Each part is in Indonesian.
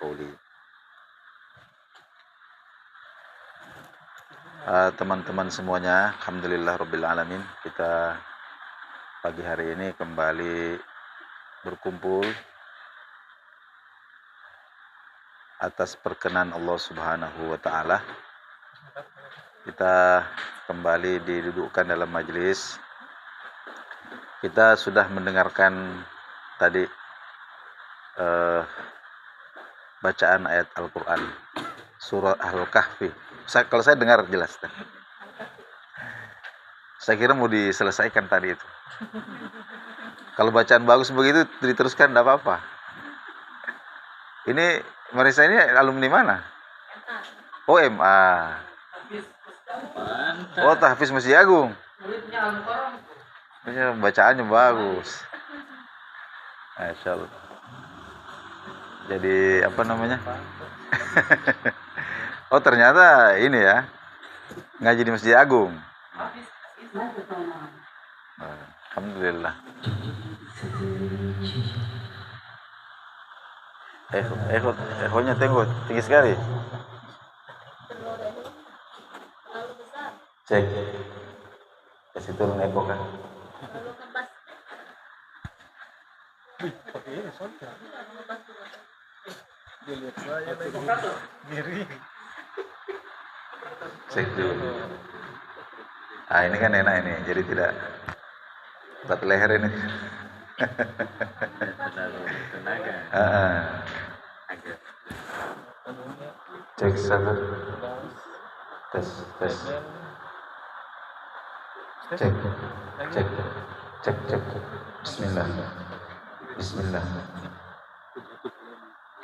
qawli. Teman-teman semuanya, alhamdulillah rabbil alamin, kita pagi hari ini kembali berkumpul atas perkenan Allah Subhanahu wa taala. Kita kembali didudukkan dalam majelis. Kita sudah mendengarkan tadi bacaan ayat Al-Qur'an surah Al-Kahfi. Kalau saya dengar jelas. Saya kira mau diselesaikan tadi itu. Kalau bacaan bagus begitu diteruskan tidak apa-apa. Ini Marisa ini alumni mana? Oh, MA. Oh, tahfiz Masjid Agung. Bacaannya bagus. Masya Allah. Jadi apa namanya? Oh, ternyata ini ya, ngaji di Masjid Agung. Alhamdulillah. Ehonya tengok tinggi sekali. Cek. Kasih turun echo kan. Cek dulu. Ini kan enak ini, jadi tidak buat leher ini. Cek satu. Tes. Cek. Bismillah.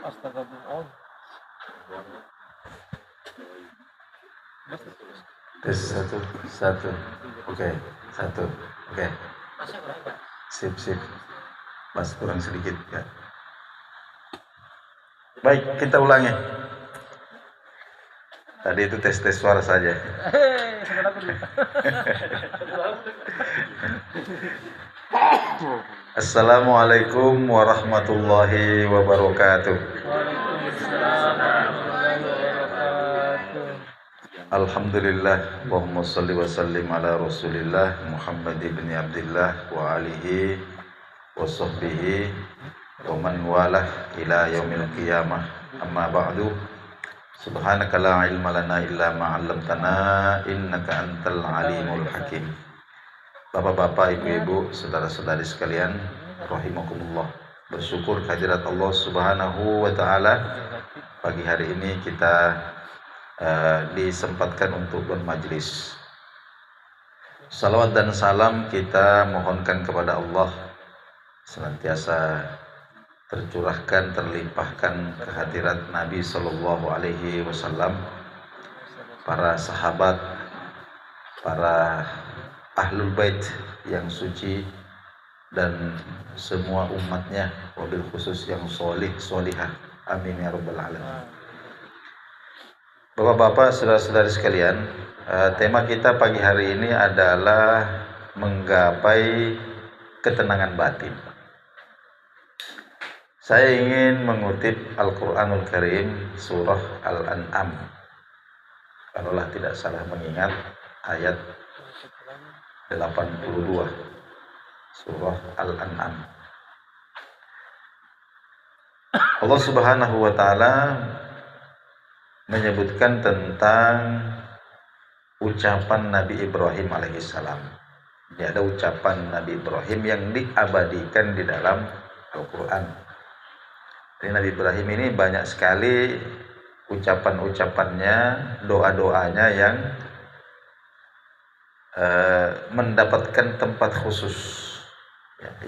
Astagfirullah. Tes satu. Oke, satu. Oke. Sip. Mas kurang sedikit ya. Baik, kita ulangi. Tadi itu tes suara saja. Assalamualaikum warahmatullahi wabarakatuh. Alhamdulillah, Allahumma salli wa sallim ala Rasulillah Muhammad ibn Abdullah wa alihi wa sahbihi wa man walah ila yaumil qiyamah. Amma ba'du. Subhanaka la ilma lana illa ma 'allamtana innaka antal alimul hakim. Bapak-bapak, ibu-ibu, saudara-saudari sekalian, rahimakumullah. Bersyukur kehadirat Allah Subhanahu wa taala. Pagi hari ini kita disempatkan untuk bermajlis. Salawat dan salam kita mohonkan kepada Allah senantiasa tercurahkan, terlimpahkan kehadirat Nabi Sallallahu Alaihi Wasallam, para sahabat, para ahlul bait yang suci, dan semua umatnya, wabil khusus yang solihah. Amin ya rabbal alamin. Bapak-bapak, saudara-saudari sekalian, tema kita pagi hari ini adalah menggapai ketenangan batin. Saya ingin mengutip Al-Quranul Karim surah Al-An'am. Kalaulah tidak salah mengingat, ayat 82 surah Al-An'am. Allah Subhanahu wa taala menyebutkan tentang ucapan Nabi Ibrahim alaihissalam. Ini ada ucapan Nabi Ibrahim yang diabadikan di dalam Al-Quran. Jadi Nabi Ibrahim ini banyak sekali ucapan-ucapannya, doa-doanya yang mendapatkan tempat khusus,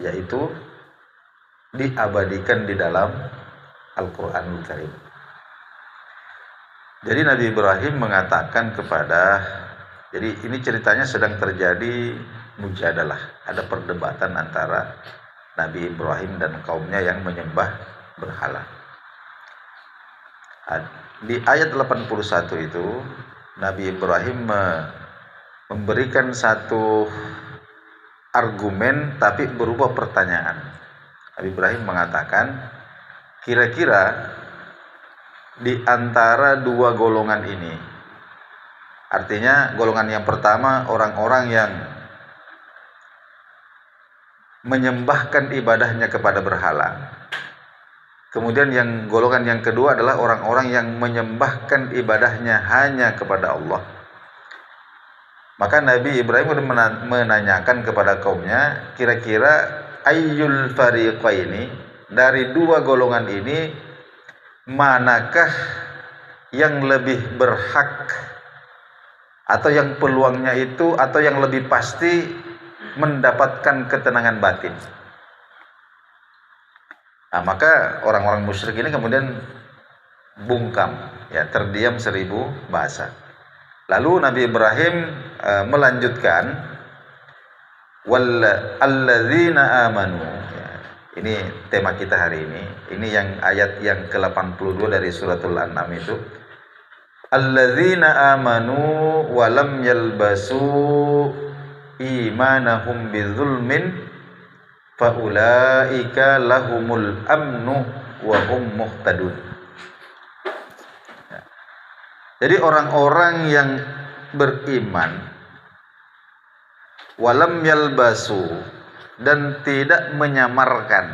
yaitu diabadikan di dalam Al-Quranul Karim. Jadi Nabi Ibrahim mengatakan jadi ini ceritanya sedang terjadi mujadalah, ada perdebatan antara Nabi Ibrahim dan kaumnya yang menyembah berhala. Di ayat 81 itu Nabi Ibrahim memberikan satu argumen tapi berupa pertanyaan. Nabi Ibrahim mengatakan, kira-kira di antara dua golongan ini. Artinya golongan yang pertama orang-orang yang menyembahkan ibadahnya kepada berhala. Kemudian yang golongan yang kedua adalah orang-orang yang menyembahkan ibadahnya hanya kepada Allah. Maka Nabi Ibrahim menanyakan kepada kaumnya, kira-kira ayyul fariqaini, dari dua golongan ini manakah yang lebih berhak atau yang peluangnya itu atau yang lebih pasti mendapatkan ketenangan batin. Nah, maka orang-orang musyrik ini kemudian bungkam, ya, terdiam 1000 bahasa. Lalu Nabi Ibrahim melanjutkan walladzina amanu. Ya, ini tema kita hari ini. Ini yang ayat yang ke-82 dari suratul An'am itu. Alladzina amanu wa lam yalbasu imanahum bidzulmin faulaika lahumul amnu wa hum muhtadun. Jadi orang-orang yang beriman walam yalbasu, dan tidak menyamarkan.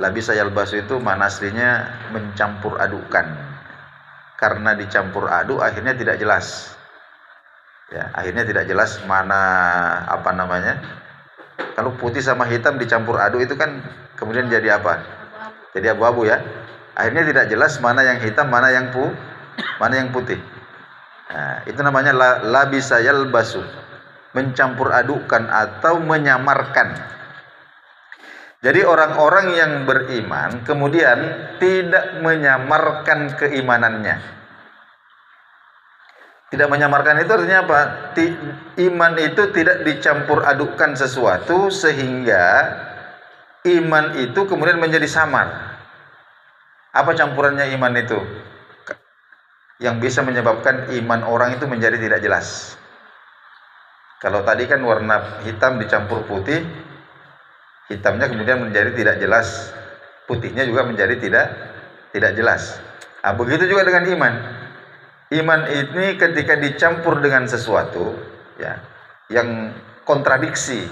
Labisa yalbasu itu makna aslinya mencampur adukan. Karena dicampur aduk akhirnya tidak jelas. Ya, akhirnya tidak jelas mana apa namanya. Kalau putih sama hitam dicampur aduk itu kan kemudian jadi apa? Jadi abu-abu, ya. Akhirnya tidak jelas mana yang hitam, mana yang putih. Nah, itu namanya labisa yalbasu, mencampur adukkan atau menyamarkan. Jadi orang-orang yang beriman kemudian tidak menyamarkan keimanannya. Tidak menyamarkan itu artinya apa? Iman itu tidak dicampur adukkan sesuatu sehingga iman itu kemudian menjadi samar. Apa campurannya iman itu? Yang bisa menyebabkan iman orang itu menjadi tidak jelas. Kalau tadi kan warna hitam dicampur putih, hitamnya kemudian menjadi tidak jelas, putihnya juga menjadi tidak jelas. Nah, begitu juga dengan iman. Iman ini ketika dicampur dengan sesuatu, ya, yang kontradiktif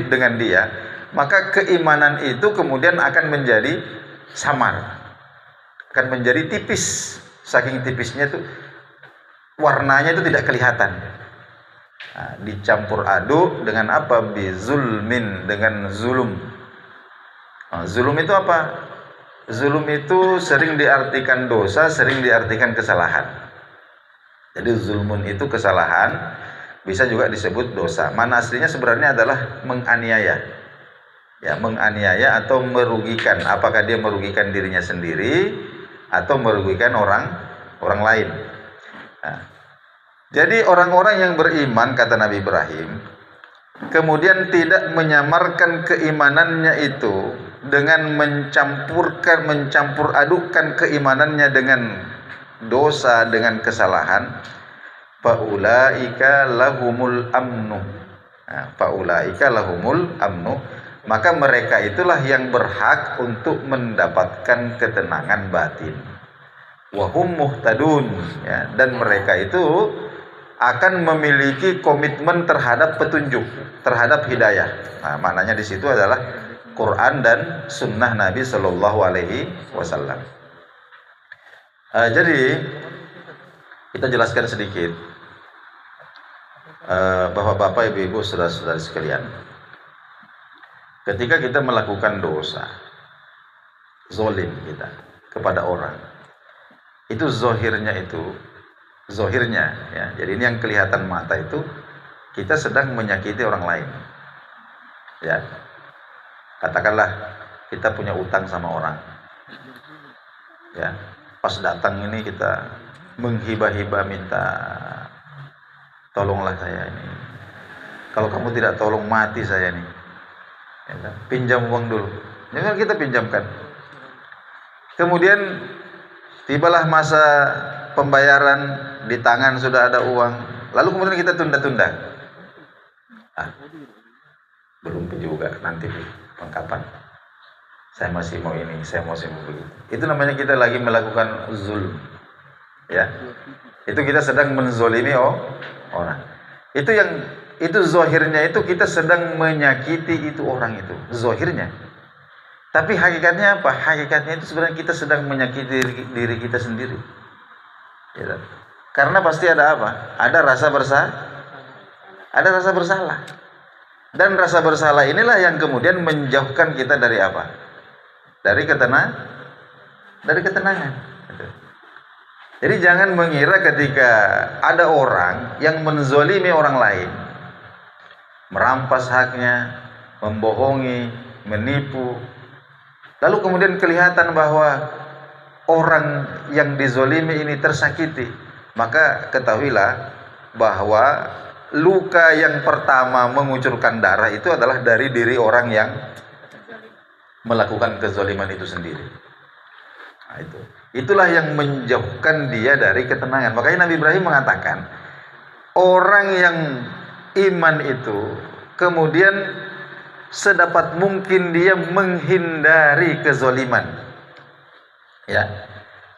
dengan dia, maka keimanan itu kemudian akan menjadi samar, akan menjadi tipis. Saking tipisnya itu warnanya itu tidak kelihatan. Nah, dicampur aduk dengan apa? Bizulmin, dengan zulum. Nah, zulum itu apa? Zulum itu sering diartikan dosa, sering diartikan kesalahan. Jadi zulmun itu kesalahan, bisa juga disebut dosa. Mana aslinya sebenarnya adalah menganiaya. Ya, menganiaya atau merugikan. Apakah dia merugikan dirinya sendiri atau merugikan orang lain. Nah, jadi orang-orang yang beriman, kata Nabi Ibrahim, kemudian tidak menyamarkan keimanannya itu dengan mencampur adukkan keimanannya dengan dosa, dengan kesalahan, faulaika lahumul amnu. Nah, faulaika lahumul amnu, maka mereka itulah yang berhak untuk mendapatkan ketenangan batin. Wahum muhtadun, ya, dan mereka itu akan memiliki komitmen terhadap petunjuk, terhadap hidayah. Nah, maknanya di situ adalah Quran dan Sunnah Nabi Shallallahu Alaihi Wasallam. Jadi kita jelaskan sedikit, bapak-bapak, ibu-ibu, saudara-saudari sekalian. Ketika kita melakukan dosa, zolim kita kepada orang, itu zohirnya, ya. Jadi ini yang kelihatan mata itu kita sedang menyakiti orang lain. Ya, katakanlah kita punya utang sama orang. Ya, pas datang ini kita menghibah-hibah, minta tolonglah saya ini. Kalau kamu tidak tolong mati saya nih. Ya, pinjam uang dulu. Jangan kita pinjamkan. Kemudian tibalah masa pembayaran, di tangan sudah ada uang, lalu kemudian kita tunda-tunda. Belum juga, nanti kapan. saya masih mau ini, saya masih mau begitu. Itu namanya kita lagi melakukan zulm. Ya. Itu kita sedang menzolimi orang. Itu zahirnya itu kita sedang menyakiti itu orang itu, zahirnya. Tapi hakikatnya apa? Hakikatnya itu sebenarnya kita sedang menyakiti diri kita sendiri. Ya. Karena pasti ada apa? Ada rasa bersalah. Dan rasa bersalah inilah yang kemudian menjauhkan kita dari apa? Dari ketenangan. Jadi jangan mengira ketika ada orang yang menzolimi orang lain, merampas haknya, membohongi, menipu, lalu kemudian kelihatan bahwa orang yang dizolimi ini tersakiti, maka ketahuilah bahwa luka yang pertama mengucurkan darah itu adalah dari diri orang yang melakukan kezoliman itu sendiri. Nah, itulah yang menjauhkan dia dari ketenangan. Makanya Nabi Ibrahim mengatakan, orang yang iman itu kemudian sedapat mungkin dia menghindari kezoliman, ya,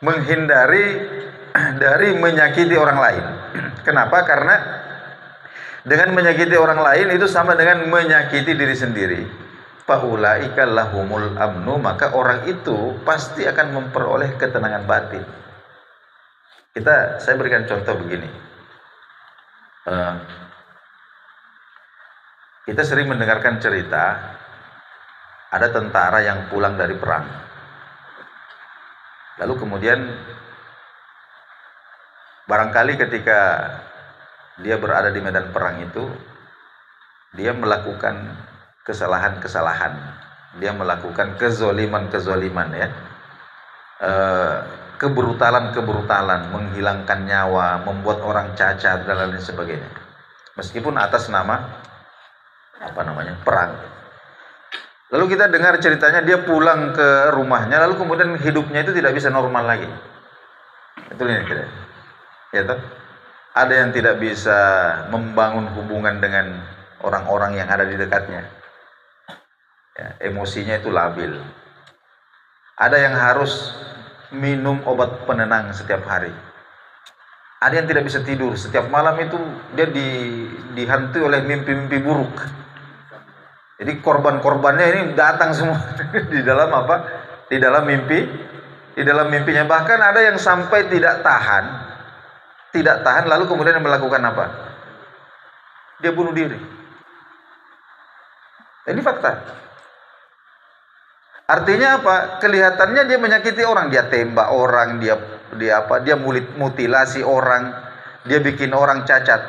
menghindari dari menyakiti orang lain. Kenapa? Karena dengan menyakiti orang lain itu sama dengan menyakiti diri sendiri. Faulaika lahumul amnu, maka orang itu pasti akan memperoleh ketenangan batin. Saya berikan contoh begini. Kita sering mendengarkan cerita ada tentara yang pulang dari perang. Lalu kemudian barangkali ketika dia berada di medan perang itu, dia melakukan kesalahan-kesalahan, dia melakukan kezoliman-kezoliman, ya, kebrutalan-kebrutalan, menghilangkan nyawa, membuat orang cacat dan lain sebagainya, meskipun atas nama perang. Lalu kita dengar ceritanya dia pulang ke rumahnya, lalu kemudian hidupnya itu tidak bisa normal lagi. Itu ini kira, ya toh? Ada yang tidak bisa membangun hubungan dengan orang-orang yang ada di dekatnya. Ya, emosinya itu labil. Ada yang harus minum obat penenang setiap hari. Ada yang tidak bisa tidur, setiap malam itu dia dihantui oleh mimpi-mimpi buruk. Jadi korban-korbannya ini datang semua di dalam apa? Di dalam mimpinya. Bahkan ada yang sampai tidak tahan lalu kemudian melakukan apa? Dia bunuh diri. Ini fakta. Artinya apa? Kelihatannya dia menyakiti orang, dia tembak orang, dia mutilasi orang, dia bikin orang cacat.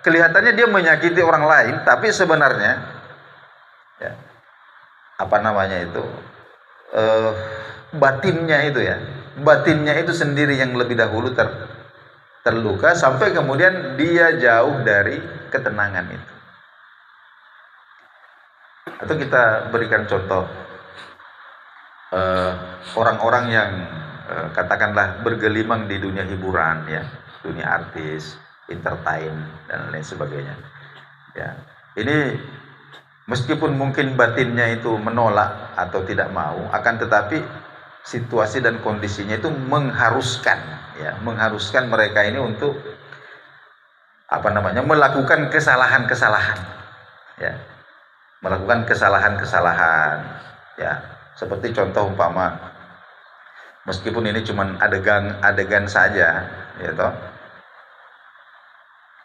Kelihatannya dia menyakiti orang lain, tapi sebenarnya ya, batinnya itu sendiri yang lebih dahulu terluka sampai kemudian dia jauh dari ketenangan itu. Atau kita berikan contoh orang-orang yang katakanlah bergelimang di dunia hiburan, ya, dunia artis, entertain dan lain sebagainya. Ya, ini meskipun mungkin batinnya itu menolak atau tidak mau, akan tetapi situasi dan kondisinya itu mengharuskan mereka ini untuk melakukan kesalahan-kesalahan, ya, melakukan kesalahan-kesalahan, ya. Seperti contoh umpama, meskipun ini cuma adegan saja, ya toh,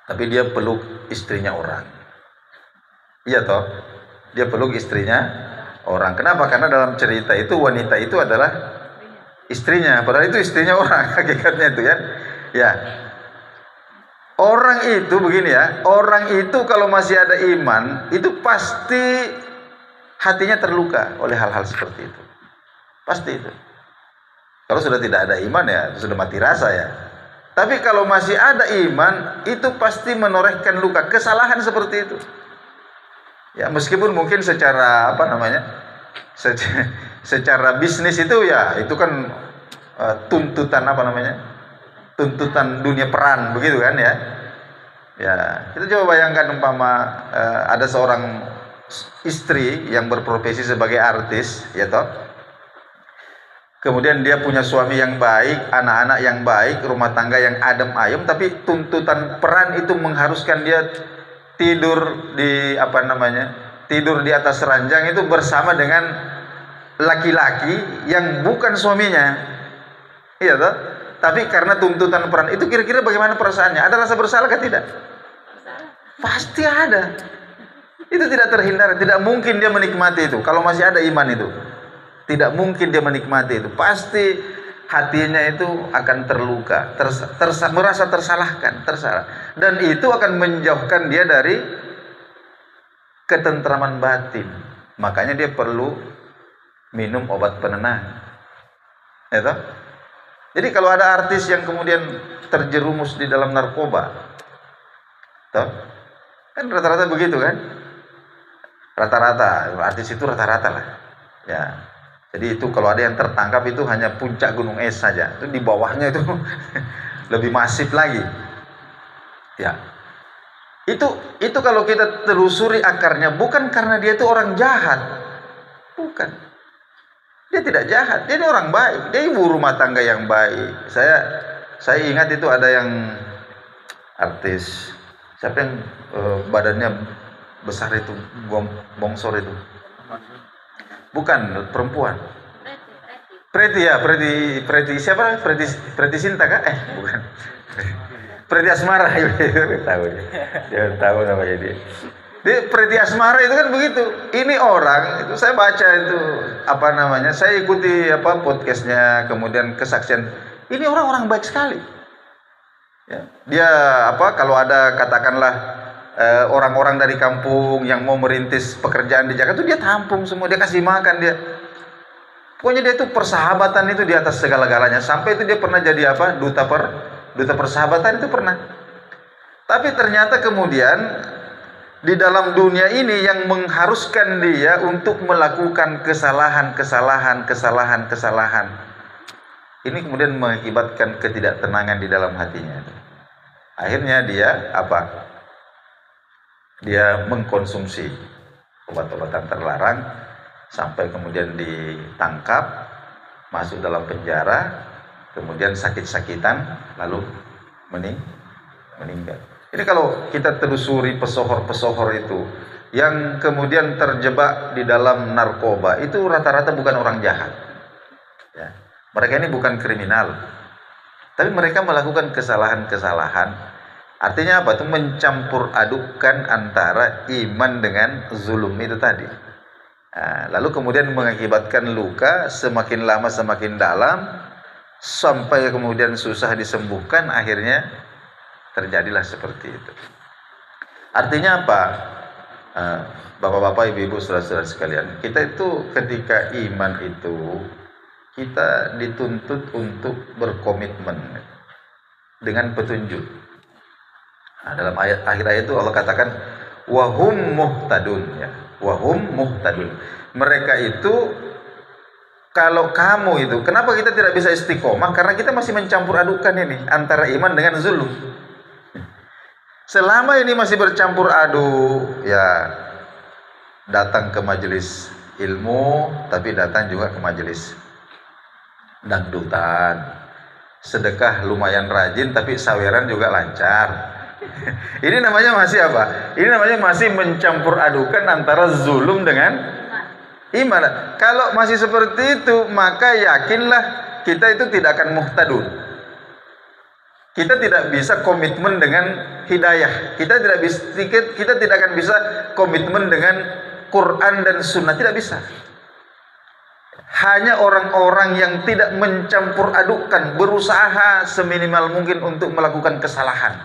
tapi dia peluk istrinya orang, iya toh, dia peluk istrinya orang. Kenapa? Karena dalam cerita itu wanita itu adalah istrinya, padahal itu istrinya orang hakikatnya itu, ya. Ya, orang itu begini, ya, orang itu kalau masih ada iman itu pasti hatinya terluka oleh hal-hal seperti itu. Pasti itu. Kalau sudah tidak ada iman, ya sudah mati rasa, ya. Tapi kalau masih ada iman, itu pasti menorehkan luka, kesalahan seperti itu. Ya, meskipun mungkin secara secara bisnis itu, ya, itu kan tuntutan tuntutan dunia peran begitu kan, ya. Ya, kita coba bayangkan ada seorang istri yang berprofesi sebagai artis, ya toh, kemudian dia punya suami yang baik, anak-anak yang baik, rumah tangga yang adem ayem, tapi tuntutan peran itu mengharuskan dia tidur di tidur di atas ranjang itu bersama dengan laki-laki yang bukan suaminya. Iya toh? Tapi karena tuntutan peran itu, kira-kira bagaimana perasaannya? Ada rasa bersalah atau tidak? Pasti ada. Itu tidak terhindar, tidak mungkin dia menikmati itu kalau masih ada iman itu. Tidak mungkin dia menikmati itu. Pasti hatinya itu akan terluka, merasa tersalahkan, tersalah. Dan itu akan menjauhkan dia dari ketentraman batin. Makanya dia perlu minum obat penenang. Ya toh? Jadi kalau ada artis yang kemudian terjerumus di dalam narkoba, toh? Kan rata-rata begitu kan? Rata-rata, artis itu rata-rata lah. Ya. Jadi itu kalau ada yang tertangkap itu hanya puncak gunung es saja. Itu di bawahnya itu lebih masif lagi. Ya. Itu kalau kita telusuri akarnya, bukan karena dia itu orang jahat. Bukan. Dia tidak jahat, dia ini orang baik. Dia ibu rumah tangga yang baik. Saya ingat itu ada yang artis, siapa yang badannya besar itu, bongsor itu. Bukan, perempuan. Preti siapa? Preti Sinta kah? Bukan. Preti Asmara. Dia tahu namanya dia. Di Preti Asmara itu kan begitu. Ini orang itu saya baca itu saya ikuti podcastnya, kemudian kesaksian. Ini orang baik sekali. Ya. Dia kalau ada katakanlah orang-orang dari kampung yang mau merintis pekerjaan di Jakarta, itu dia tampung semua, dia kasih makan dia. Pokoknya dia itu persahabatan itu di atas segala-galanya. Sampai itu dia pernah jadi duta persahabatan itu pernah. Tapi ternyata kemudian di dalam dunia ini yang mengharuskan dia untuk melakukan kesalahan. Ini kemudian mengakibatkan ketidaktenangan di dalam hatinya. Akhirnya dia dia mengkonsumsi obat-obatan terlarang sampai kemudian ditangkap, masuk dalam penjara, kemudian sakit-sakitan, lalu meninggal. Ini kalau kita telusuri pesohor-pesohor itu yang kemudian terjebak di dalam narkoba, itu rata-rata bukan orang jahat. Ya. Mereka ini bukan kriminal, tapi mereka melakukan kesalahan-kesalahan. Artinya apa? Itu mencampur adukkan antara iman dengan zulum itu tadi. Lalu kemudian mengakibatkan luka semakin lama semakin dalam, sampai kemudian susah disembuhkan, akhirnya terjadilah seperti itu. Artinya apa? Bapak-bapak, ibu-ibu, saudara-saudara sekalian, kita itu ketika iman itu kita dituntut untuk berkomitmen dengan petunjuk. Dalam akhir ayat itu Allah katakan wahum muhtadun, ya. Wahum muhtadun. Mereka itu, kalau kamu itu, kenapa kita tidak bisa istiqomah? Karena kita masih mencampur adukan ini antara iman dengan zulum. Selama ini masih bercampur aduk, ya datang ke majelis ilmu, tapi datang juga ke majelis dangdutan. Sedekah lumayan rajin, tapi saweran juga lancar. Ini namanya masih apa? Ini namanya masih mencampur adukan antara zulum dengan iman. Kalau masih seperti itu, maka yakinlah kita itu tidak akan muhtadun. Kita tidak bisa komitmen dengan hidayah. Kita tidak akan bisa komitmen dengan Quran dan Sunnah, tidak bisa. Hanya orang-orang yang tidak mencampur adukan, berusaha seminimal mungkin untuk melakukan kesalahan,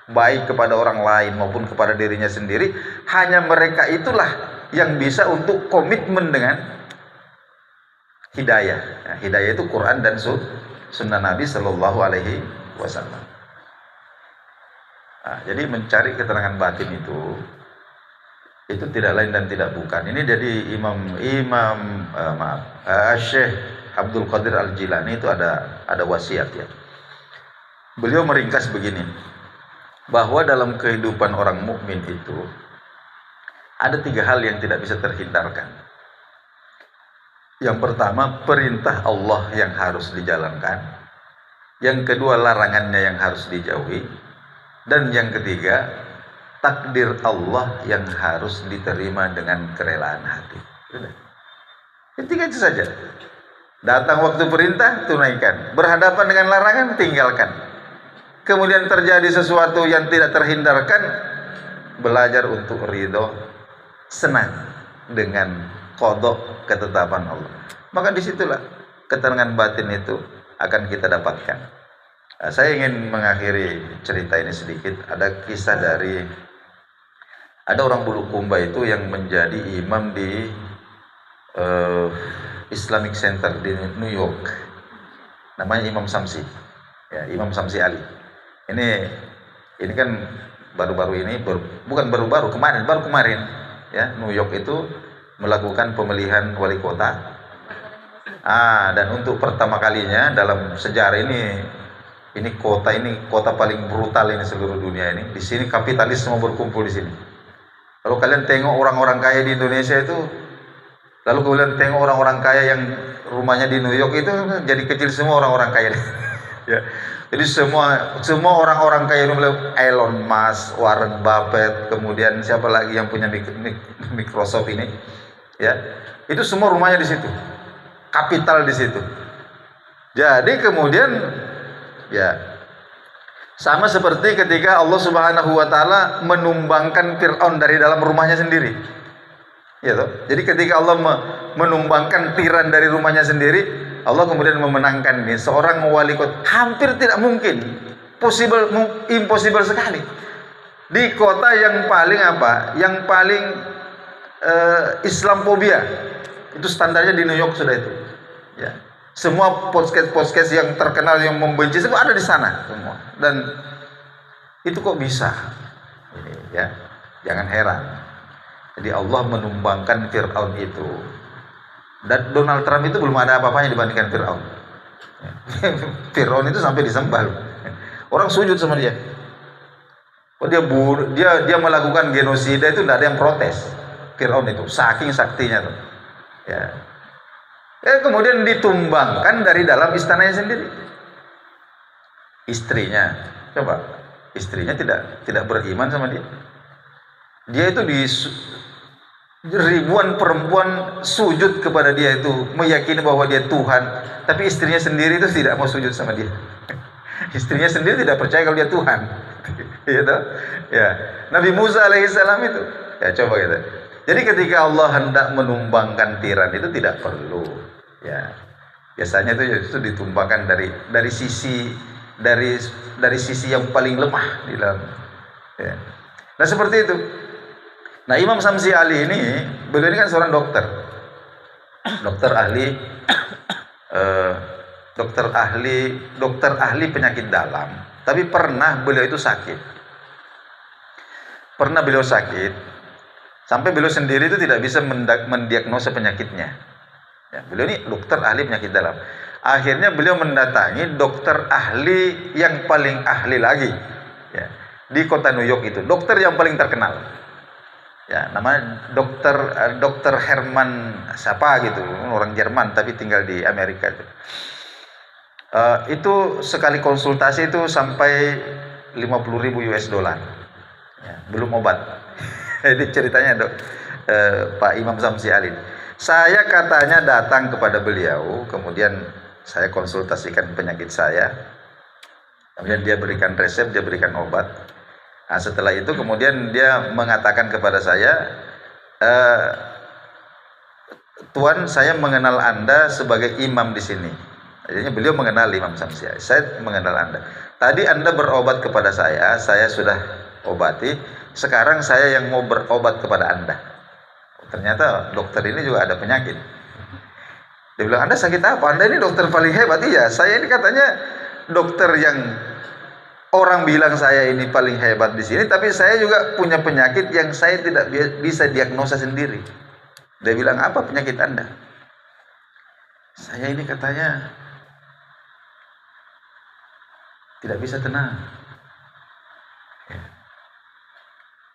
baik kepada orang lain maupun kepada dirinya sendiri, hanya mereka itulah yang bisa untuk komitmen dengan hidayah. Nah, hidayah itu Quran dan Sunnah Nabi Sallallahu Alaihi Wasallam. Nah, jadi mencari keterangan batin itu tidak lain dan tidak bukan. Ini jadi Syekh Abdul Qadir Al-Jilani itu ada wasiat, ya. Beliau meringkas begini, bahwa dalam kehidupan orang mukmin itu ada 3 hal yang tidak bisa terhindarkan. Yang pertama, perintah Allah yang harus dijalankan. Yang kedua, larangannya yang harus dijauhi. Dan yang ketiga, takdir Allah yang harus diterima dengan kerelaan hati. Ketiga itu saja. Datang waktu perintah, tunaikan. Berhadapan dengan larangan, tinggalkan. Kemudian terjadi sesuatu yang tidak terhindarkan, belajar untuk ridho, senang dengan qadha, ketetapan Allah. Maka disitulah ketenangan batin itu akan kita dapatkan. Saya ingin mengakhiri cerita ini sedikit. Ada kisah dari ada orang Bulukumba itu yang menjadi imam di Islamic Center di New York. Namanya Imam Samsi. Ya, Imam Samsi Ali. Ini kan baru-baru ini, bukan baru-baru, baru kemarin ya, New York itu melakukan pemilihan wali kota. Dan untuk pertama kalinya dalam sejarah ini kota paling brutal ini seluruh dunia ini. Di sini kapitalis semua berkumpul di sini. Kalau kalian tengok orang-orang kaya di Indonesia itu, lalu kalian tengok orang-orang kaya yang rumahnya di New York itu, jadi kecil semua orang-orang kaya. Ya. Jadi semua orang-orang kaya itu, Elon Musk, Warren Buffett, kemudian siapa lagi yang punya Microsoft ini, ya, itu semua rumahnya di situ, kapital di situ. Jadi kemudian, ya, sama seperti ketika Allah Subhanahu Wa Taala menumbangkan Fir'aun dari dalam rumahnya sendiri, ya toh. Jadi ketika Allah menumbangkan tiran dari rumahnya sendiri, Allah kemudian memenangkan ini seorang wali kota. Hampir tidak mungkin, impossible sekali. Di kota yang paling yang paling Islamophobia, itu standarnya di New York sudah itu. Ya. Semua podcast yang terkenal yang membenci itu ada di sana semua. Dan itu kok bisa? Ini, ya, jangan heran. Jadi Allah menumbangkan Fir'aun itu. Dan Donald Trump itu belum ada apa-apanya dibandingkan Fir'aun. Fir'aun itu sampai disembah. Orang sujud sama dia. Dia melakukan genosida itu tidak ada yang protes. Fir'aun itu saking saktinya tuh. Ya. Kemudian ditumbangkan dari dalam istananya sendiri. Istrinya, coba, istrinya tidak beriman sama dia. Dia itu ribuan perempuan sujud kepada dia itu, meyakini bahwa dia Tuhan, tapi istrinya sendiri itu tidak mau sujud sama dia. Istrinya sendiri tidak percaya kalau dia Tuhan. Gitu. Ya. Nabi Musa alaihissalam itu, ya coba gitu. Jadi ketika Allah hendak menumbangkan tiran itu tidak perlu, ya. Biasanya itu ditumbangkan dari sisi yang paling lemah di dalam. Ya. Nah seperti itu. Nah Imam Samsi Ali ini, beliau ini kan seorang dokter ahli penyakit dalam. Tapi pernah beliau itu sakit. Sampai beliau sendiri itu tidak bisa mendiagnosa penyakitnya. Ya, beliau ini dokter ahli penyakit dalam. Akhirnya beliau mendatangi dokter ahli yang paling ahli lagi, ya, di kota New York itu, dokter yang paling terkenal. Ya, namanya dokter Herman siapa gitu, orang Jerman tapi tinggal di Amerika itu. Itu sekali konsultasi itu sampai 50.000 US dollar. Ya, belum obat. Jadi ceritanya Pak Imam Samsi Ali. Saya katanya datang kepada beliau, kemudian saya konsultasikan penyakit saya. Kemudian dia berikan resep, dia berikan obat. Nah, setelah itu kemudian dia mengatakan kepada saya, Tuan, saya mengenal Anda sebagai imam di sini. Akhirnya beliau mengenal Imam Samsi. Saya mengenal Anda. Tadi Anda berobat kepada saya sudah obati. Sekarang saya yang mau berobat kepada Anda. Ternyata dokter ini juga ada penyakit. Dia bilang, Anda sakit apa? Anda ini dokter paling hebat. Iya, saya ini katanya dokter yang orang bilang saya ini paling hebat di sini, tapi saya juga punya penyakit yang saya tidak bisa diagnosa sendiri. Dia bilang, apa penyakit Anda? Saya ini katanya tidak bisa tenang.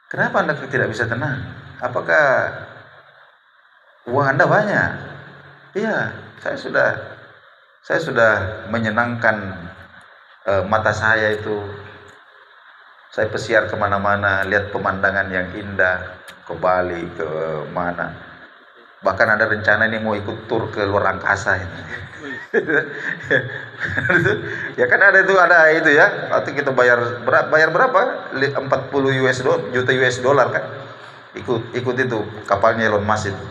Kenapa Anda tidak bisa tenang? Apakah uang Anda banyak? Iya, saya sudah menyenangkan mata saya itu. Saya pesiar kemana-mana, lihat pemandangan yang indah, ke Bali, ke mana. Bahkan ada rencana ini mau ikut tur ke luar angkasa ini. Ya kan ada itu ya. Waktu kita bayar berapa? 40 juta US dollar kan. Ikut itu kapalnya Elon Musk itu.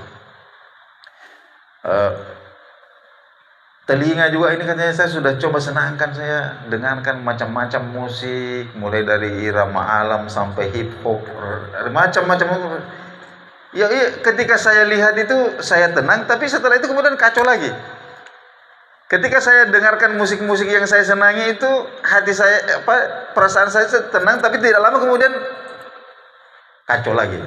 Telinga juga ini katanya saya sudah coba senangkan, saya dengarkan macam-macam musik, mulai dari irama alam sampai hip hop, macam-macam. Ya, iya, ketika saya lihat itu saya tenang, tapi setelah itu kemudian kacau lagi. Ketika saya dengarkan musik-musik yang saya senangi itu, hati saya perasaan saya tenang, tapi tidak lama kemudian kacau lagi.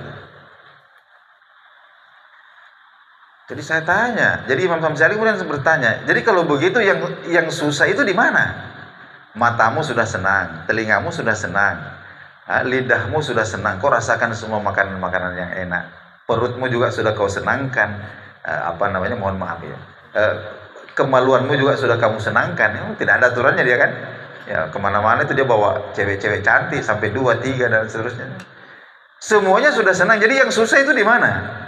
Jadi saya tanya, jadi Imam Syamsiari kemudian bertanya, jadi kalau begitu yang susah itu di mana? Matamu sudah senang, telingamu sudah senang, lidahmu sudah senang, kau rasakan semua makanan-makanan yang enak, perutmu juga sudah kau senangkan, mohon maaf ya, kemaluanmu juga sudah kamu senangkan, tidak ada aturannya dia kan, ya kemana-mana itu dia bawa cewek-cewek cantik sampai 2, 3 dan seterusnya, semuanya sudah senang, jadi yang susah itu di mana?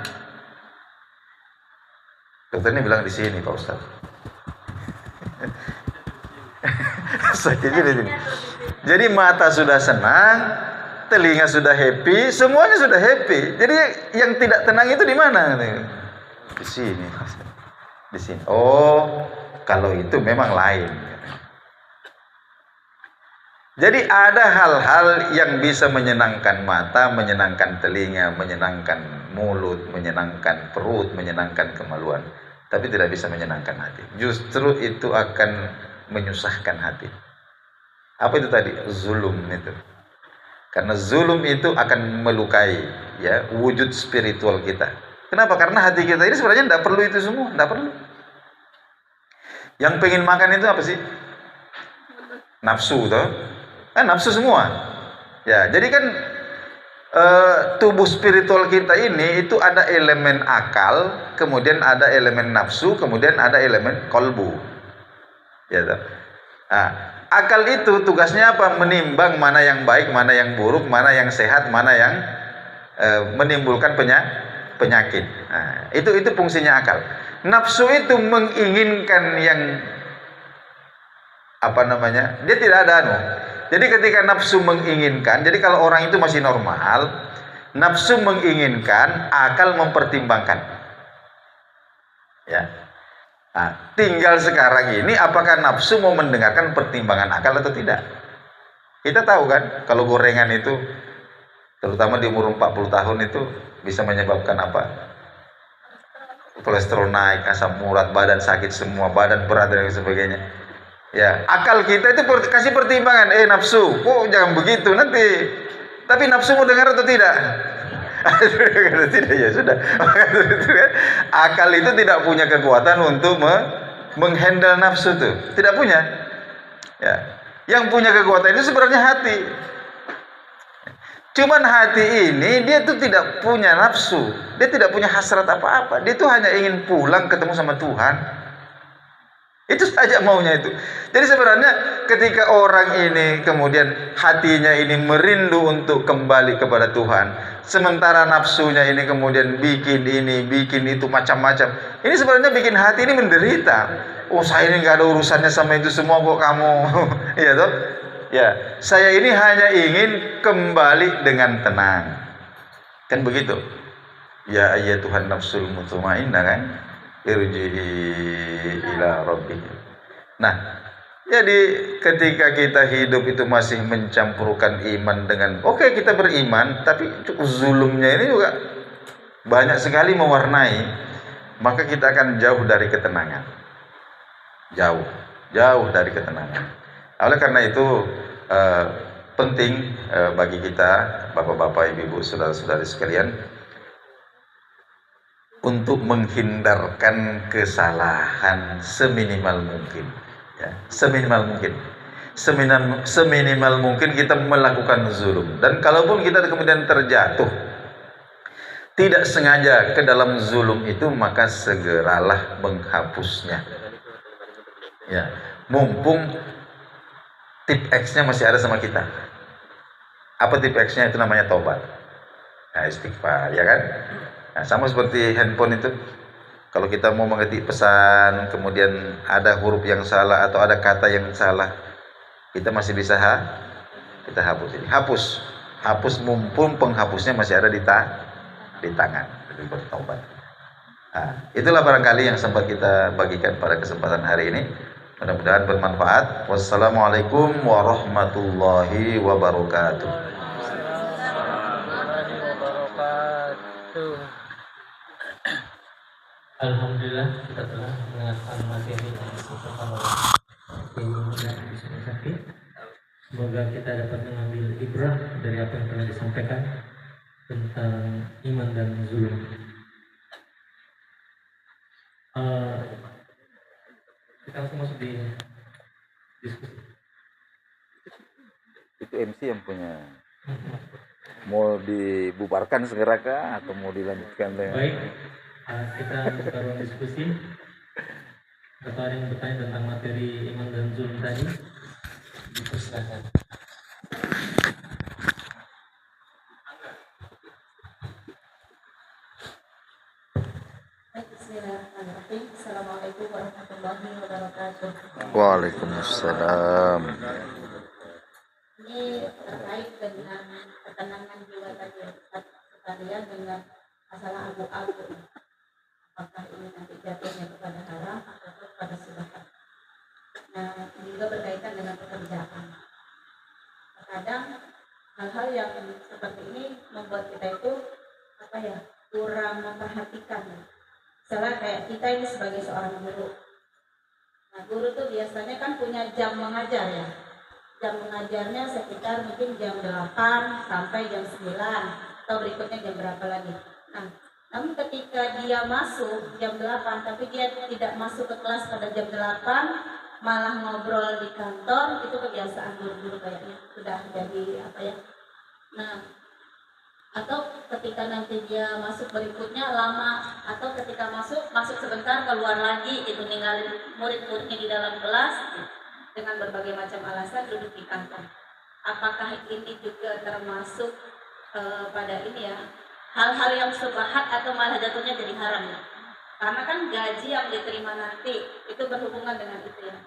Dokter ini bilang di sini Pak Ustaz. Sakitnya di sini. Jadi mata sudah senang, telinga sudah happy, semuanya sudah happy. Jadi yang tidak tenang itu di mana? Di sini. Di sini. Oh, kalau itu memang lain. Jadi ada hal-hal yang bisa menyenangkan mata, menyenangkan telinga, menyenangkan mulut, menyenangkan perut, menyenangkan kemaluan, tapi tidak bisa menyenangkan hati. Justru itu akan menyusahkan hati. Apa itu tadi? Zulum itu. Karena zulum itu akan melukai ya wujud spiritual kita. Kenapa? Karena hati kita ini sebenarnya tidak perlu itu semua, tidak perlu. Yang pengen makan itu apa sih? Nafsu toh? Nafsu semua. Ya, jadi kan tubuh spiritual kita ini itu ada elemen akal, kemudian ada elemen nafsu, kemudian ada elemen kolbu. Ya toh? Nah, akal itu tugasnya apa? Menimbang mana yang baik, mana yang buruk, mana yang sehat, mana yang menimbulkan penyakit. Nah, itu fungsinya akal. Nafsu itu menginginkan yang dia tidak ada Jadi ketika nafsu menginginkan, jadi kalau orang itu masih normal, nafsu menginginkan, akal mempertimbangkan. Ya. Nah, tinggal sekarang ini apakah nafsu mau mendengarkan pertimbangan akal atau tidak? Kita tahu kan, kalau gorengan itu terutama di umur 40 tahun itu bisa menyebabkan apa? Kolesterol naik, asam urat, badan sakit semua, badan berat dan sebagainya. Ya, akal kita itu kasih pertimbangan, nafsu, jangan begitu nanti. Tapi nafsu mau dengar atau tidak? Tidak, ya sudah. Akal itu tidak punya kekuatan untuk menghandle nafsu itu, tidak punya. Ya, yang punya kekuatan itu sebenarnya hati. Cuman hati ini dia tuh tidak punya nafsu, dia tidak punya hasrat apa-apa, dia tuh hanya ingin pulang ketemu sama Tuhan. Itu saja maunya itu. Jadi sebenarnya ketika orang ini kemudian hatinya ini merindu untuk kembali kepada Tuhan, sementara nafsunya ini kemudian bikin ini, bikin itu macam-macam. Ini sebenarnya bikin hati ini menderita. Oh, saya ini nggak ada urusannya sama itu semua kok kamu. Iya toh? Ya, saya ini hanya ingin kembali dengan tenang. Kan begitu. Ya Tuhan nafsul mutmainnah kan? Irji'i ila rabbik. Nah, jadi ketika kita hidup itu masih mencampurkan iman dengan kita beriman, tapi zulumnya ini juga banyak sekali mewarnai, maka kita akan jauh dari ketenangan. Jauh dari ketenangan. Oleh karena itu penting bagi kita, bapak-bapak, ibu-ibu, saudara-saudari sekalian, untuk menghindarkan kesalahan seminimal mungkin, ya, seminimal mungkin kita melakukan zulum. Dan kalaupun kita kemudian terjatuh tidak sengaja ke dalam zulum itu, maka segeralah menghapusnya. Ya, mumpung tip X-nya masih ada sama kita. Apa tip X-nya? Itu namanya taubat. Nah, istighfar, ya kan? Nah, sama seperti handphone itu. Kalau kita mau mengetik pesan, kemudian ada huruf yang salah atau ada kata yang salah, kita masih bisa kita hapus ini. Hapus mumpung penghapusnya masih ada di tangan. Lebih bertaubat. Nah, itulah barangkali yang sempat kita bagikan pada kesempatan hari ini. Mudah-mudahan bermanfaat. Wassalamualaikum warahmatullahi wabarakatuh. Alhamdulillah kita telah mendengarkan materi yang disampaikan oleh Kiai. Semoga kita dapat mengambil ibrah dari apa yang telah disampaikan tentang iman dan zulum. Kita langsung masuk di diskusi. Itu MC yang punya. Mau dibubarkan segera kah atau mau dilanjutkan? Baik. Kita buka ruang diskusi. Atau ada yang bertanya tentang materi iman dan zulum tadi? Dipersilakan. Bismillahirrahmanirrahim. Assalamualaikum warahmatullahi wabarakatuh. Waalaikumsalam. Ini terkait dengan ketenangan jiwa tadi ya, sekalian dengan masalah abu-abu. Apakah ini nanti jatuhnya kepada haram atau kepada subhat. Nah, juga berkaitan dengan pekerjaan. Terkadang hal-hal yang seperti ini membuat kita itu kurang memperhatikan. Misalnya kayak kita ini sebagai seorang guru. Nah, guru tuh biasanya kan punya jam mengajar ya. Jam mengajarnya sekitar mungkin jam 8 sampai jam 9 atau berikutnya jam berapa lagi. Nah, namun ketika dia masuk jam 8 tapi dia tidak masuk ke kelas pada jam 8, malah ngobrol di kantor, itu kebiasaan guru-guru kayaknya sudah jadi Nah, atau ketika nanti dia masuk berikutnya lama, atau ketika masuk sebentar keluar lagi, itu ninggalin murid-muridnya di dalam kelas dengan berbagai macam alasan duduk di kantor. Apakah ini juga termasuk pada ini ya, hal-hal yang subhat atau malah jatuhnya jadi haram ya? Karena kan gaji yang diterima nanti itu berhubungan dengan itu ya.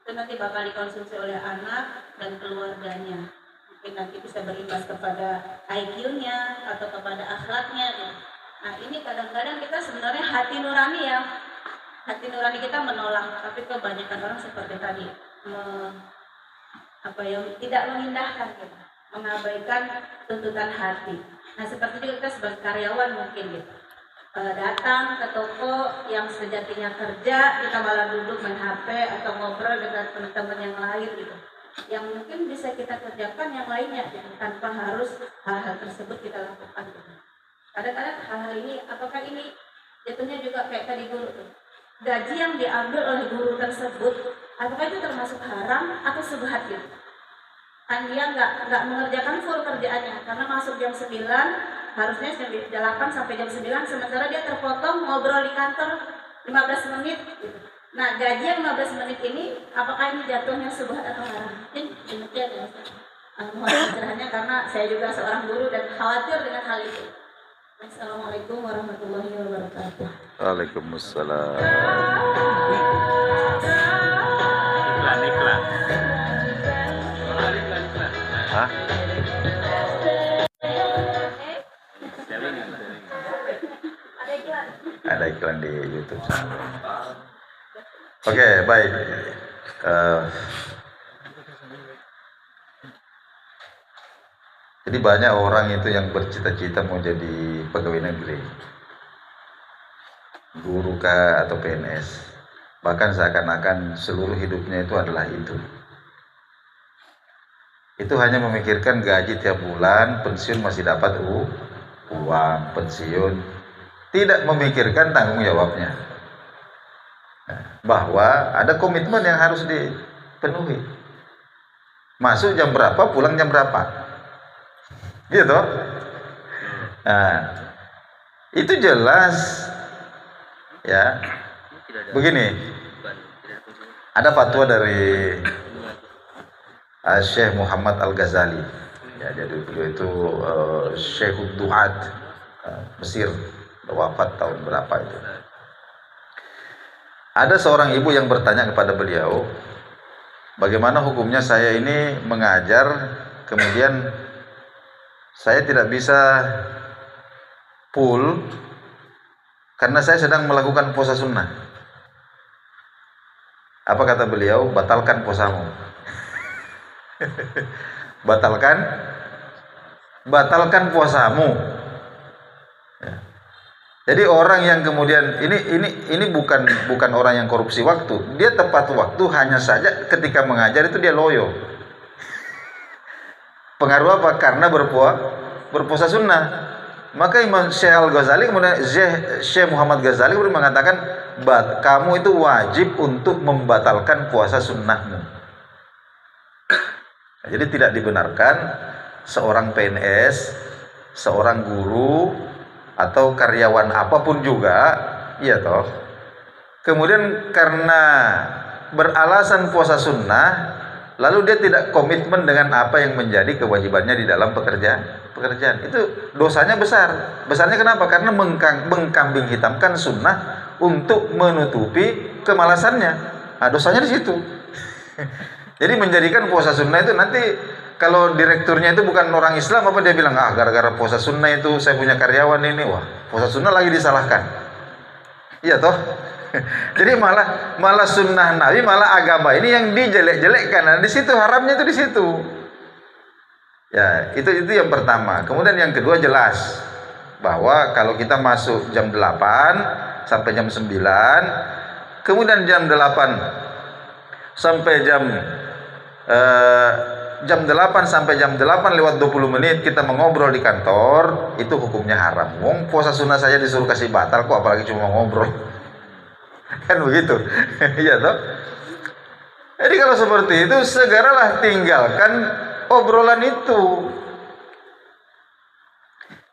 Itu nanti bakal dikonsumsi oleh anak dan keluarganya. Mungkin nanti bisa berimbas kepada IQ-nya atau kepada akhlaknya gitu. Nah, ini kadang-kadang kita sebenarnya hati nurani kita menolak, tapi kebanyakan orang seperti tadi tidak mengindahkan gitu, mengabaikan tuntutan hati. Nah, seperti itu kita sebagai karyawan mungkin gitu, datang ke toko yang sejatinya kerja, kita malah duduk main HP atau ngobrol dengan teman-teman yang lain gitu, yang mungkin bisa kita kerjakan yang lainnya gitu, tanpa harus hal-hal tersebut kita lakukan gitu. Kadang-kadang hal-hal ini, apakah ini jatuhnya juga kayak tadi guru tuh, gaji yang diambil oleh guru tersebut, apakah itu termasuk haram atau subhat gitu? Kan dia nggak mengerjakan full kerjaannya, karena masuk jam 9, harusnya jam 8 sampai jam 9, sementara dia terpotong ngobrol di kantor 15 menit gitu. Nah, gaji yang 15 menit ini, apakah ini jatuhnya subhat atau haram? Mungkin demikian ya. Mohon pencerahannya karena saya juga seorang guru dan khawatir dengan hal itu. Assalamualaikum warahmatullahi wabarakatuh. Waalaikumsalam. Iklan. Hah? Ada iklan di YouTube sana. Oke, baik. Jadi banyak orang itu yang bercita-cita mau jadi pegawai negeri, guru kah atau PNS, bahkan seakan-akan seluruh hidupnya itu adalah itu. Itu hanya memikirkan gaji tiap bulan, pensiun masih dapat uang pensiun, tidak memikirkan tanggung jawabnya, bahwa ada komitmen yang harus dipenuhi. Masuk jam berapa, pulang jam berapa, gitu. Nah, Itu jelas. Ya. Begini. Ada fatwa dari Syekh Muhammad Al-Ghazali. Ya, jadi beliau itu Syekhud Du'at Mesir, wafat tahun berapa itu. Ada seorang ibu yang bertanya kepada beliau, bagaimana hukumnya saya ini mengajar, kemudian saya tidak bisa full karena saya sedang melakukan puasa sunnah. Apa kata beliau? Batalkan puasamu. Batalkan puasamu. Ya. Jadi orang yang kemudian ini bukan orang yang korupsi waktu. Dia tepat waktu, hanya saja ketika mengajar itu dia loyo. Pengaruh apa? Karena berpuasa sunnah. Maka Imam Syekh Al-Ghazali kemudian Syekh Muhammad Ghazali kemudian mengatakan, kamu itu wajib untuk membatalkan puasa sunnahmu. Jadi tidak dibenarkan seorang PNS, seorang guru atau karyawan apapun juga, iya toh, kemudian karena beralasan puasa sunnah, lalu dia tidak komitmen dengan apa yang menjadi kewajibannya di dalam pekerjaan. Itu dosanya besar. Besarnya kenapa? Karena mengkambing hitamkan sunnah untuk menutupi kemalasannya. Nah, dosanya di situ. Jadi menjadikan puasa sunnah itu nanti kalau direkturnya itu bukan orang Islam, apa dia bilang, gara-gara puasa sunnah itu saya punya karyawan ini, wah puasa sunnah lagi disalahkan. Iya toh. Jadi malah sunnah Nabi, malah agama ini yang dijelek-jelekkan. Nah, di situ haramnya itu di situ. Ya, itu yang pertama. Kemudian yang kedua jelas bahwa kalau kita masuk jam 8 sampai jam 9, kemudian jam 8 sampai jam 8 sampai jam 8 lewat 20 menit kita mengobrol di kantor, itu hukumnya haram. Wong puasa sunnah saja disuruh kasih batal, kok apalagi cuma ngobrol. Kan begitu. Iya toh? Jadi kalau seperti itu segeralah tinggalkan obrolan itu.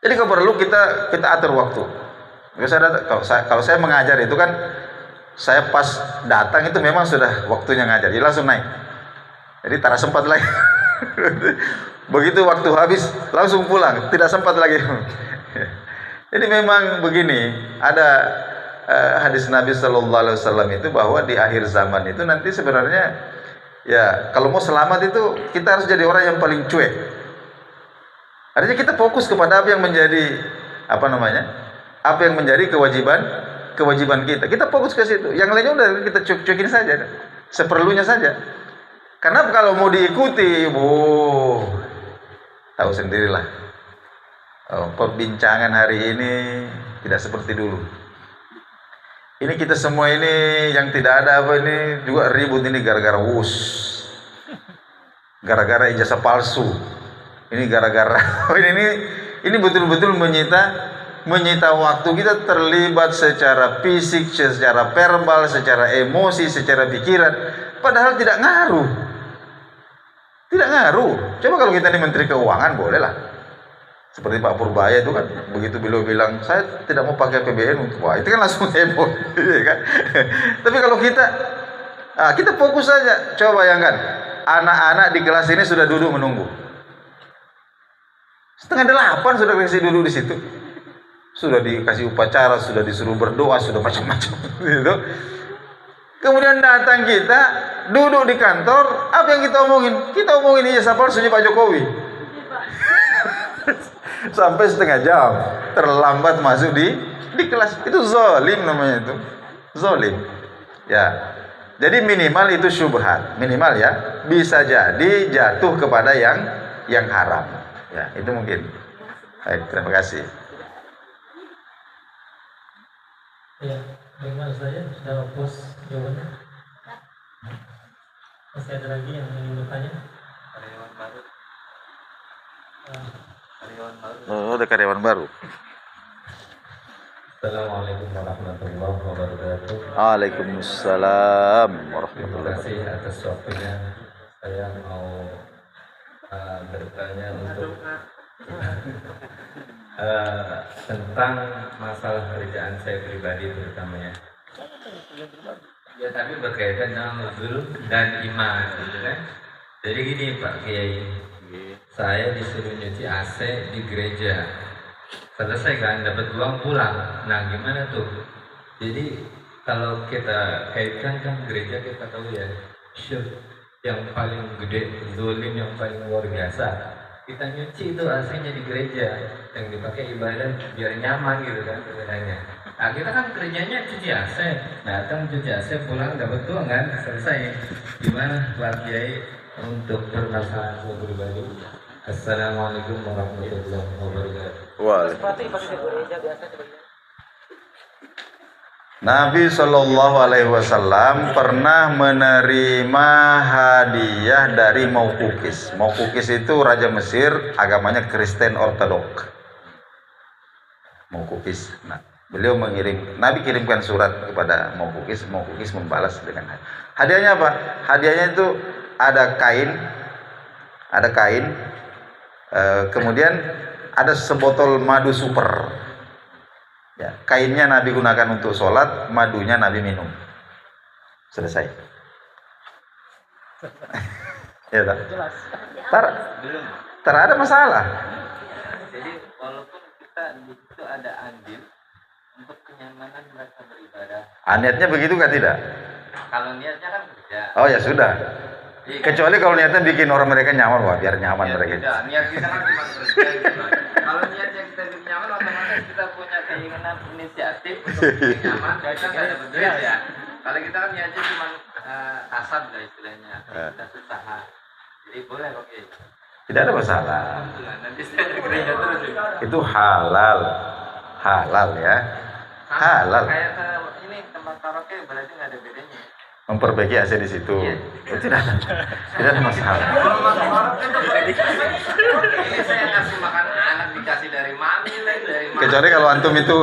Jadi kalau perlu kita atur waktu. Kalau saya mengajar itu kan, saya pas datang itu memang sudah waktunya ngajar, jadi langsung naik. Jadi tak sempat lagi. Begitu waktu habis langsung pulang, tidak sempat lagi. Jadi memang begini, ada hadis Nabi Sallallahu Alaihi Wasallam itu bahwa di akhir zaman itu nanti sebenarnya, ya kalau mau selamat itu kita harus jadi orang yang paling cuek. Artinya kita fokus kepada apa yang menjadi apa yang menjadi kewajiban kita. Kita fokus ke situ. Yang lainnya udah kita cuekin saja, seperlunya saja. Karena kalau mau diikuti, tahu sendirilah. Perbincangan hari ini tidak seperti dulu. Ini kita semua ini yang tidak ada apa ini juga ribut ini gara-gara gara-gara ijazah palsu. Ini gara-gara ini betul-betul menyita waktu kita, terlibat secara fisik, secara verbal, secara emosi, secara pikiran, padahal tidak ngaruh. Tidak ngaruh. Coba kalau kita ini Menteri Keuangan bolehlah. Seperti Pak Purbaya itu kan, begitu beliau bilang saya tidak mau pakai APBN untuk, wah itu kan langsung heboh, kan? Tapi kalau kita fokus saja. Coba bayangkan, anak-anak di kelas ini sudah duduk menunggu. 7:30 sudah dikasih duduk di situ, sudah dikasih upacara, sudah disuruh berdoa, sudah macam-macam, gitu. Kemudian datang kita duduk di kantor, apa yang kita omongin? Kita omongin ijazah palsunya Pak Jokowi. Sampai setengah jam terlambat masuk di kelas. Itu zalim namanya, itu zalim. Ya, jadi minimal itu syubhat, minimal ya, bisa jadi jatuh kepada yang haram. Ya, itu mungkin. Baik, terima kasih. Ya, bagaimana saya sudah post jawabannya? Masih ada lagi yang ingin bertanya? Karyawan baru. Oh, ada karyawan baru. Assalamualaikum warahmatullahi wabarakatuh. Waalaikumsalam Terima warahmatullahi kasih wabarakatuh. atas waktunya. Saya mau bertanya untuk Tentang masalah kerjaan saya pribadi terutamanya. Ya tapi berkaitan dengan nuzul dan iman gitu kan. Jadi gini Pak Kiai, saya disuruh nyuci AC di gereja. Selesai kan dapat uang pulang. Nah gimana tuh? Jadi kalau kita kaitkan kan gereja kita tahu ya, syirk yang paling gede, zolim yang paling luar biasa. Kita nyuci itu AC-nya di gereja yang dipakai ibadah biar nyaman gitu kan sebenarnya. Nah kita kan kerjanya cuci AC, datang cuci AC pulang dapat uang kan, selesai. Gimana Pak Kiai untuk permasalahan saya pribadi? Assalamualaikum warahmatullahi wabarakatuh. Nabi Shallallahu Alaihi Wasallam pernah menerima hadiah dari Maukukis. Maukukis itu raja Mesir, agamanya Kristen Ortodok. Maukukis. Nah, beliau Nabi kirimkan surat kepada Maukukis. Maukukis membalas dengan hadiahnya apa? Hadiahnya itu ada kain, kemudian ada sebotol madu super. Ya, kainnya Nabi gunakan untuk sholat, madunya Nabi minum. Selesai. Ya tak? Tar ada masalah. Jadi walaupun kita di situ ada andil untuk kenyamanan mereka beribadah. Niatnya begitu kan tidak? Kalau niatnya kan beda. Oh ya sudah. Kecuali kalau niatnya bikin orang mereka nyaman, wah biar nyaman Ya, mereka. tidak. Niat kita kan cuma kerja gitu. Kalau niatnya kita bikin nyaman, otomatis kita punya keinginan inisiatif untuk bikin nyaman. Kita nggak dapat duit ya. Kalau kita kan niatnya cuma kasar lah istilahnya. Kita usaha. Jadi boleh oke. Tidak ada masalah. Nanti saya di gereja terus. Itu halal ya. Halal. Kayak ke ini tempat karaoke berarti nggak ada bedanya. Memperbaiki AC di situ. Oh, tidak ada masalah. Ini saya kasih makan anak dikasih dari mami dari mami. Kecuali kalau antum itu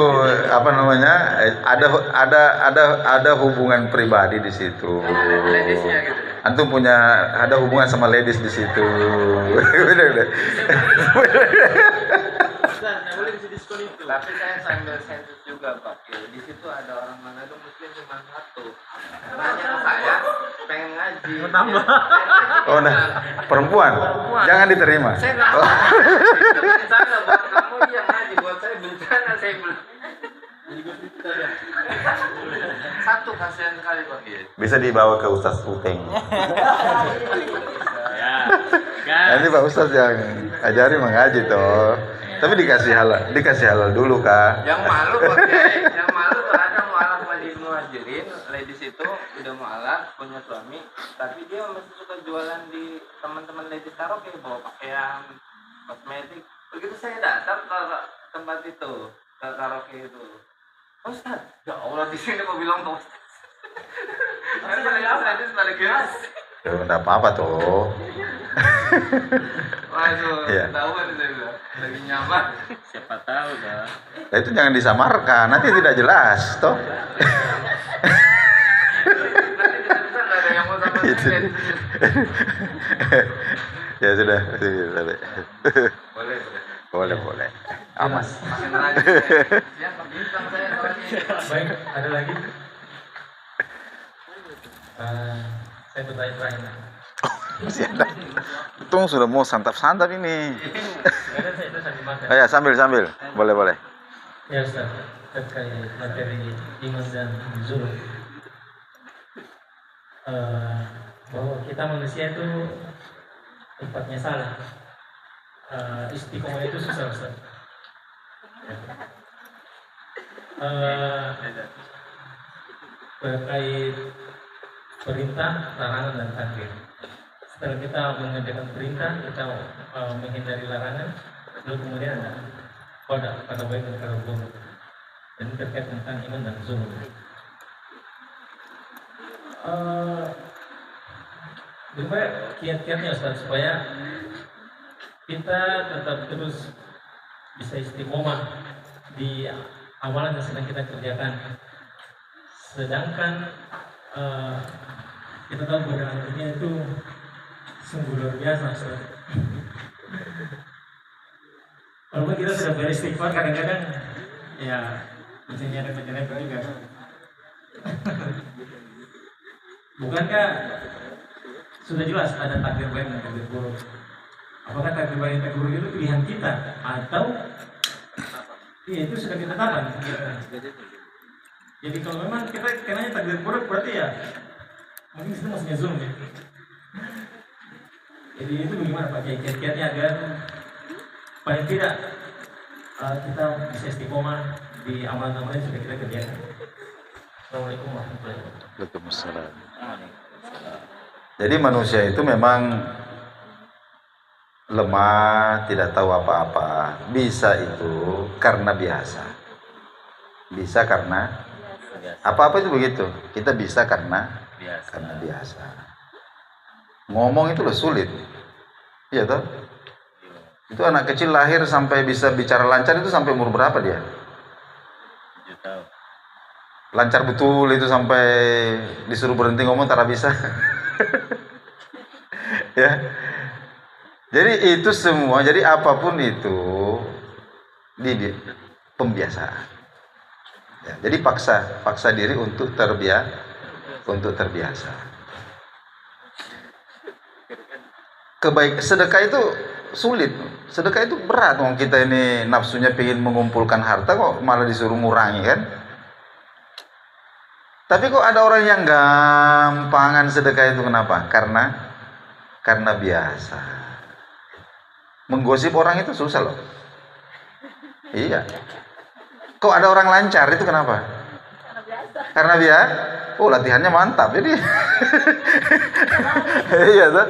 apa namanya ada hubungan pribadi di situ. Ladiesnya gitu ya. Antum ada hubungan sama ladies di situ. Udah. Tapi saya sambil sensus juga Pak. Di situ ada orang Manado Muslim cuma satu. Nanya ke saya, pengen ngaji. Menambah. Oh nah, perempuan. Jangan diterima. Saya nggak tahu. Itu bencana buat kamu yang ngaji, buat saya bencana saya belum. Satu kasihan sekali Pak. Bisa dibawa ke Ustaz Uteng. Ya. Nanti Pak Ustaz yang ajari mengaji toh. Tapi dikasih halal dulu Kak. Yang malu Pak Kiai, yang malu tuh ada mualaf muhajirin, ladies itu udah mualaf punya suami, tapi dia masih suka jualan di teman-teman ladies karaoke bawa pakaian, kosmetik. Begitu saya datang ke tempat itu, ke karaoke itu, Ustaz, ya Allah di sini mau bilang ke Ustaz. Ladies pada kira. Enggak apa-apa toh. Waduh, Iya. ketahuan saya bilang. Lagi nyaman. Siapa tahu dah. Nah, itu jangan disamarkan, nanti tidak jelas toh. Nanti bisa nggak ada yang mau sama Itu. saya. Ya sudah. Boleh. Amas. Makin lagi ya kebintang saya soalnya. Baik, ada lagi? Saya bertanya terakhir. Masih ada. Untung sudah mau santap-santap ini. Karena saya itu sambil makan. Oh ya, sambil. Boleh. Ya Ustaz, terkait materi iman dan zulm. Bahwa kita manusia itu tempatnya salah. Istiqomah itu susah Ustaz. Terkait perintah, larangan dan takdir. Setelah kita mengerjakan perintah, kita menghindari larangan, lalu kemudian ada pada baik dan pada buruk. Dan terkait tentang iman dan zulm. Gimana kiat-kiatnya Ustaz supaya kita tetap terus bisa istiqomah di amalan yang sedang kita kerjakan. Sedangkan kita tahu godaan dunia itu sungguh luar biasa Ustaz. kita sudah beristighfar kadang-kadang ya bisa nyerempet juga. Bukankah sudah jelas ada takdir baik dan takdir buruk? Apakah takdir baik dan takdir buruk itu pilihan kita atau iya itu sudah ditetapkan? Jadi kalau memang kita kenanya takdir buruk berarti ya mungkin kita maksudnya zulm ya. Jadi itu bagaimana Pak Kiai kiat-kiatnya agar paling tidak kita bisa istiqomah di amalan-amalan yang sudah kita kerjakan. Assalamualaikum warahmatullahi wabarakatuh. Waalaikumsalam. Jadi manusia itu memang lemah, tidak tahu apa-apa. Bisa itu karena biasa. Bisa karena apa-apa itu begitu. Kita bisa karena biasa. Ngomong itu loh sulit. Iya toh? Itu anak kecil lahir sampai bisa bicara lancar itu sampai umur berapa dia? 7 tahun. Lancar betul itu sampai disuruh berhenti ngomong tak bisa. Ya. Jadi itu semua, jadi apapun itu di pembiasaan. Ya, jadi paksa diri untuk terbiasa. Sedekah itu sulit. Sedekah itu berat. Kita ini nafsunya pengen mengumpulkan harta kok malah disuruh ngurangi kan? Tapi kok ada orang yang gampangan sedekah itu, kenapa? Karena biasa. Menggosip orang itu susah loh. Iya. Kok ada orang lancar itu kenapa? Karena biasa. Oh, latihannya mantap. Jadi iya tuh.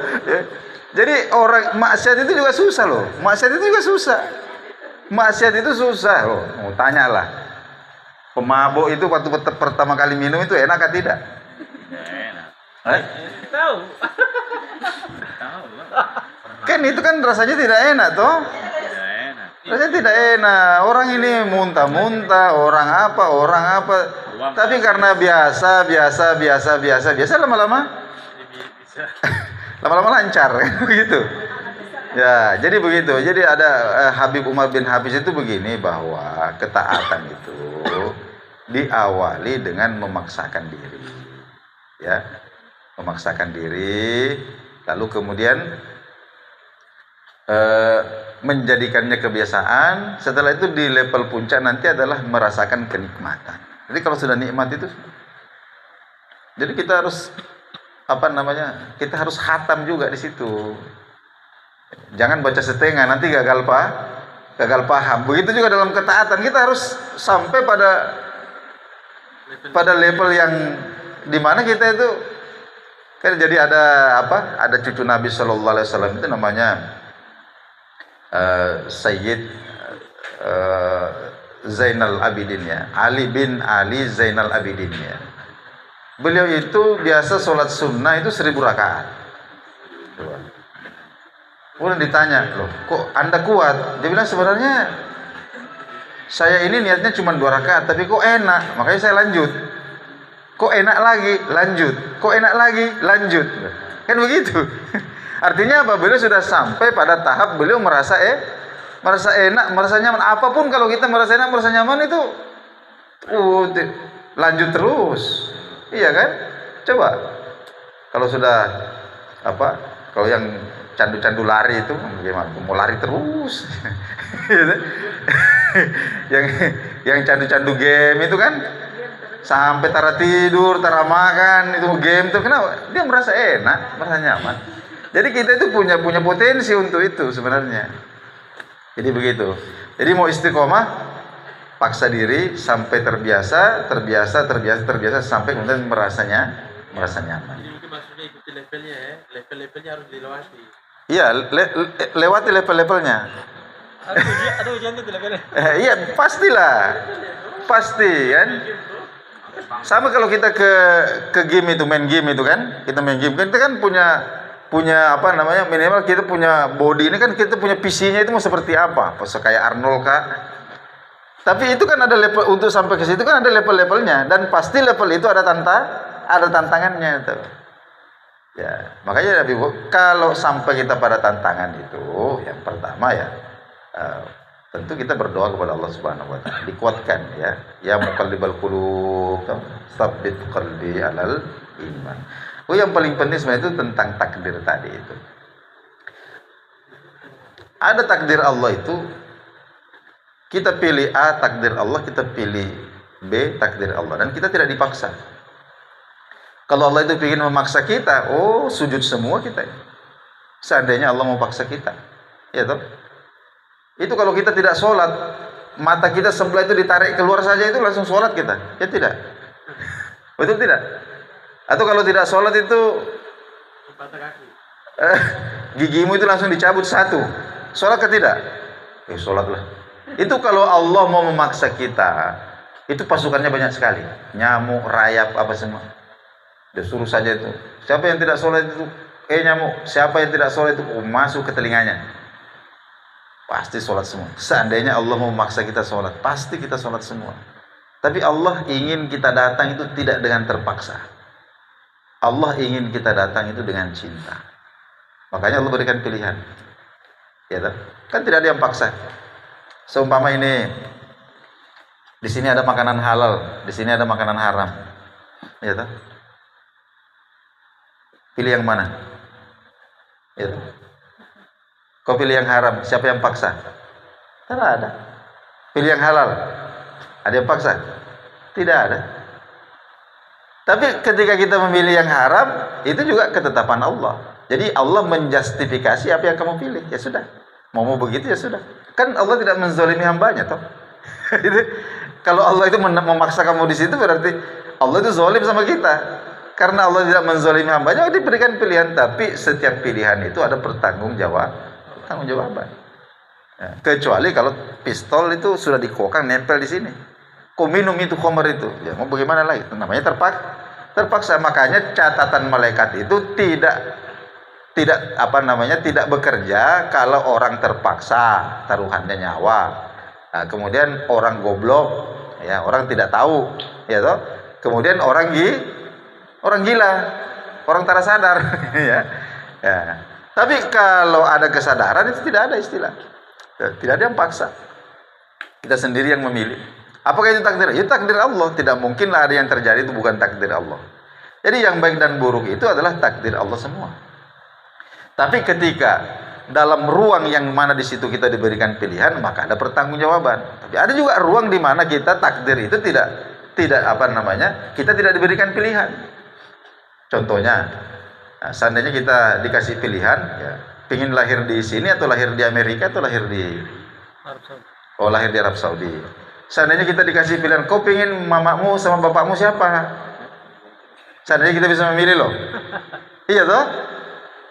Jadi orang maksiat itu juga susah loh. Maksiat itu susah loh. Mau tanyalah. Pemabuk itu waktu pertama kali minum itu enak atau tidak? Enak. Tahu. Kan itu kan rasanya tidak enak toh? Tidak enak. Rasanya tidak enak. Orang ini muntah-muntah, orang apa. Tapi karena biasa lama-lama lancar begitu. Ya, jadi begitu. Jadi ada Habib Umar bin Hafiz itu begini, bahwa ketaatan itu diawali dengan memaksakan diri. Ya. Memaksakan diri, lalu kemudian menjadikannya kebiasaan. Setelah itu di level puncak nanti adalah merasakan kenikmatan. Jadi kalau sudah nikmat itu, jadi kita harus kita harus khatam juga di situ. Jangan baca setengah, nanti gagal paham. Begitu juga dalam ketaatan, kita harus sampai pada level yang dimana kita itu kan. Jadi ada cucu Nabi Shallallahu Alaihi Wasallam itu namanya Sayyid Zainal Abidin ya, Ali bin Ali Zainal Abidin ya. Beliau itu biasa sholat sunnah itu 1000 rakaat. Kemudian ditanya, loh kok anda kuat? Dia bilang sebenarnya saya ini niatnya cuma 2 rakaat, tapi kok enak, makanya saya lanjut. Kok enak lagi, lanjut. Kok enak lagi, lanjut. Kan begitu. Artinya apa? Beliau sudah sampai pada tahap beliau merasa enak, merasa nyaman. Apapun kalau kita merasa enak, merasa nyaman itu lanjut terus. Iya kan? Coba. Kalau sudah kalau yang candu-candu lari itu gimana? Mau lari terus. yang candu-candu game itu kan sampai tara tidur, tara makan, itu game tuh. Kenapa? Dia merasa enak, merasa nyaman. Jadi kita itu punya potensi untuk itu sebenarnya. Jadi begitu. Jadi mau istiqomah, paksa diri sampai terbiasa sampai kemudian merasa nyaman. Jadi mungkin maksudnya ikuti levelnya ya, levelnya harus dilewati. Iya, lewati level-levelnya. Ada ujian itu levelnya. Iya, pastilah. Pasti kan. Sama kalau kita ke game itu, main game itu kan. Kita main game kan, kita kan punya minimal kita punya body ini kan, kita punya PC-nya itu mau seperti apa? Kayak Arnold kah? Tapi itu kan ada level, untuk sampai ke situ kan ada level-levelnya, dan pasti level itu ada tantangannya itu. Ya, makanya kalau sampai kita pada tantangan itu, yang pertama ya tentu kita berdoa kepada Allah Subhanahu wa taala, dikuatkan ya. Ya muqallibal qulub, tsabbit qalbi alal iman. Oh, yang paling penting sebenarnya itu tentang takdir tadi itu. Ada takdir Allah itu, kita pilih A takdir Allah, kita pilih B takdir Allah, dan kita tidak dipaksa. Kalau Allah itu ingin memaksa kita, oh sujud semua kita. Seandainya Allah mau paksa kita, ya toh? Itu kalau kita tidak sholat, mata kita sebelah itu ditarik keluar saja itu langsung sholat kita, ya tidak? Betul tidak? Atau kalau tidak sholat itu Patah kaki. gigimu itu langsung dicabut satu, sholat ke tidak? Sholatlah. Itu kalau Allah mau memaksa kita, itu pasukannya banyak sekali, nyamuk, rayap, apa semua. Dia suruh saja itu. Siapa yang tidak sholat itu, nyamuk. Siapa yang tidak sholat itu, masuk ke telinganya. Pasti sholat semua. Seandainya Allah mau memaksa kita sholat, pasti kita sholat semua. Tapi Allah ingin kita datang itu tidak dengan terpaksa. Allah ingin kita datang itu dengan cinta. Makanya Allah berikan pilihan. Ya kan? Kan tidak ada yang paksa. Seumpama ini, di sini ada makanan halal, di sini ada makanan haram. Ya kan? Pilih yang mana? Ya. Kau pilih yang haram, siapa yang paksa? Tidak ada. Pilih yang halal, ada yang paksa? Tidak ada. Tapi ketika kita memilih yang haram, itu juga ketetapan Allah. Jadi Allah menjustifikasi apa yang kamu pilih. Ya sudah, mau begitu ya sudah. Kan Allah tidak menzalimi hambanya, toh. Kalau Allah itu memaksa kamu di situ, berarti Allah itu zalim sama kita. Karena Allah tidak menzalimi hambanya, diberikan pilihan. Tapi setiap pilihan itu ada pertanggungjawaban. Ya, kecuali kalau pistol itu sudah dikokang nempel di sini. Kau minum itu khamr itu, ya mau bagaimana lagi? Itu namanya terpaksa. Makanya catatan malaikat itu tidak bekerja kalau orang terpaksa, taruhannya nyawa. Nah, kemudian orang goblok, ya orang tidak tahu, ya toh. Kemudian orang gila, orang tak sadar, ya. Tapi kalau ada kesadaran itu tidak ada istilah, tidak ada yang paksa. Kita sendiri yang memilih. Apakah itu takdir? Itu takdir Allah. Tidak mungkinlah ada yang terjadi itu bukan takdir Allah. Jadi yang baik dan buruk itu adalah takdir Allah semua. Tapi ketika dalam ruang yang mana di situ kita diberikan pilihan, maka ada pertanggungjawaban. Tapi ada juga ruang di mana kita takdir itu tidak kita tidak diberikan pilihan. Contohnya, seandainya kita dikasih pilihan, ya, pingin lahir di sini atau lahir di Amerika atau lahir di Arab Saudi. Seandainya kita dikasih pilihan, kau pingin mamamu sama bapakmu siapa? Seandainya kita bisa memilih loh. Iya toh?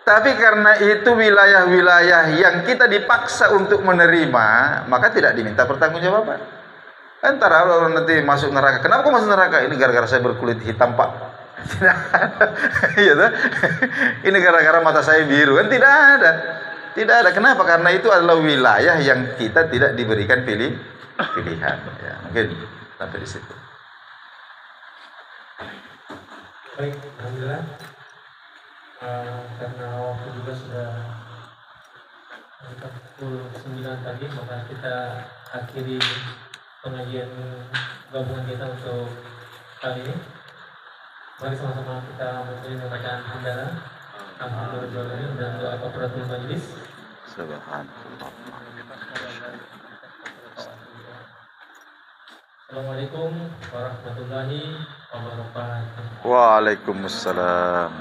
Tapi karena itu wilayah-wilayah yang kita dipaksa untuk menerima, maka tidak diminta pertanggungjawaban. Antara orang nanti masuk neraka. Kenapa kau masuk neraka? Ini gara-gara saya berkulit hitam, Pak. Tidak ada. Iya toh? Ini gara-gara mata saya biru. Kan tidak ada. Tidak ada. Kenapa? Karena itu adalah wilayah yang kita tidak diberikan pilihan. Ya, mungkin sampai di situ. Baik, alhamdulillah. Karena waktu juga sudah 49 tadi, maka kita akhiri pengajian gabungan kita untuk kali ini. Mari sama-sama kita memulai bacaan hamdalah, alhamdulillah, dan doa kafaratul majlis. Subhanallah. Assalamualaikum warahmatullahi wabarakatuh. Waalaikumsalam.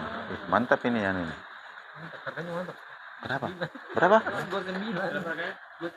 Mantap ini yang ini. Harganya mantap. Berapa? Buat 9.